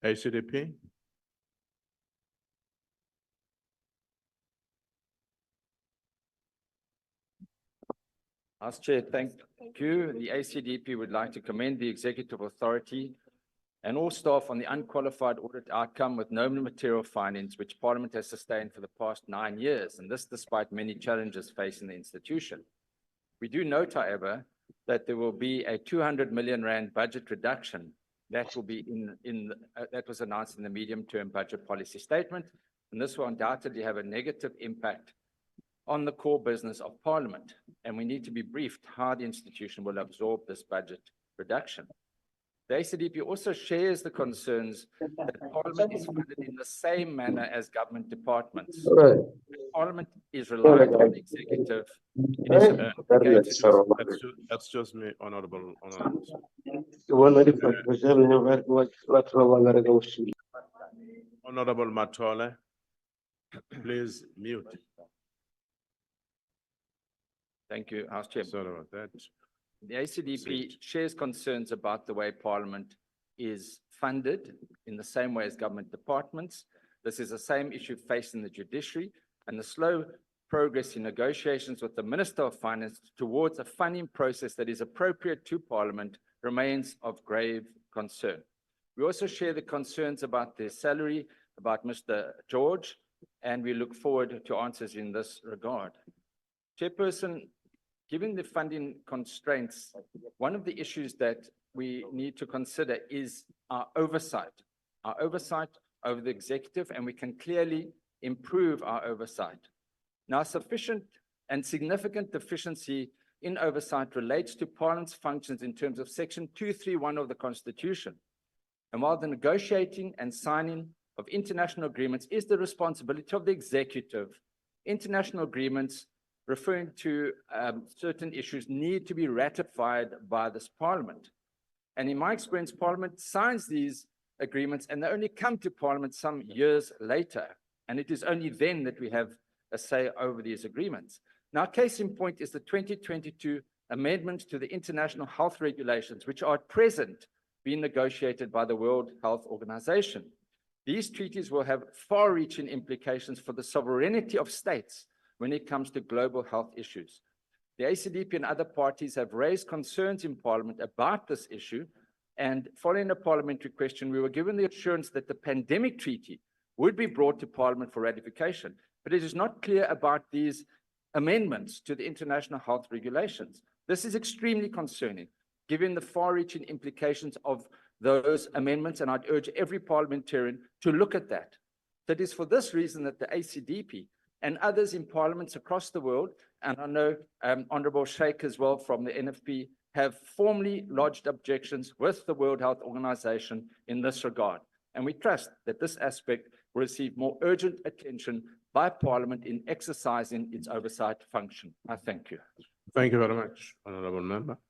ACDP. Vice Chair, thank you. The ACDP would like to commend the Executive Authority and all staff on the unqualified audit outcome with no material findings, which Parliament has sustained for the past 9 years, and this despite many challenges facing the institution. We do note, however, that there will be a 200 million rand budget reduction that will be that was announced in the medium-term budget policy statement, and this will undoubtedly have a negative impact on the core business of Parliament, and we need to be briefed how the institution will absorb this budget reduction. The ACDP also shares the concerns that Parliament is funded in the same manner as government departments. Parliament is reliant on the executive. Excuse me, Honorable. Honorable Matole, please mute. Thank you, House Chair. Sorry about that. The ACDP shares concerns about the way Parliament is funded in the same way as government departments. This is the same issue facing the judiciary, and the slow progress in negotiations with the Minister of Finance towards a funding process that is appropriate to Parliament remains of grave concern. We also share the concerns about the salary, about Mr. George, and we look forward to answers in this regard. Chairperson, given the funding constraints, one of the issues that we need to consider is our oversight over the executive, and we can clearly improve our oversight. Now, sufficient and significant deficiency in oversight relates to Parliament's functions in terms of Section 231 of the Constitution. And while the negotiating and signing of international agreements is the responsibility of the executive, international agreements referring to certain issues need to be ratified by this Parliament. And in my experience, Parliament signs these agreements and they only come to Parliament some years later. And it is only then that we have a say over these agreements. Now, case in point is the 2022 amendments to the international health regulations, which are at present being negotiated by the World Health Organization. These treaties will have far-reaching implications for the sovereignty of states when it comes to global health issues. The ACDP and other parties have raised concerns in Parliament about this issue, and following a parliamentary question, we were given the assurance that the pandemic treaty would be brought to Parliament for ratification, but it is not clear about these amendments to the international health regulations. This is extremely concerning, given the far-reaching implications of those amendments, and I'd urge every parliamentarian to look at that. It is for this reason that the ACDP and others in parliaments across the world, and I know Honorable Sheikh as well from the NFP, have formally lodged objections with the World Health Organization in this regard. And we trust that this aspect will receive more urgent attention by Parliament in exercising its oversight function. I thank you. Thank you very much, Honorable Member.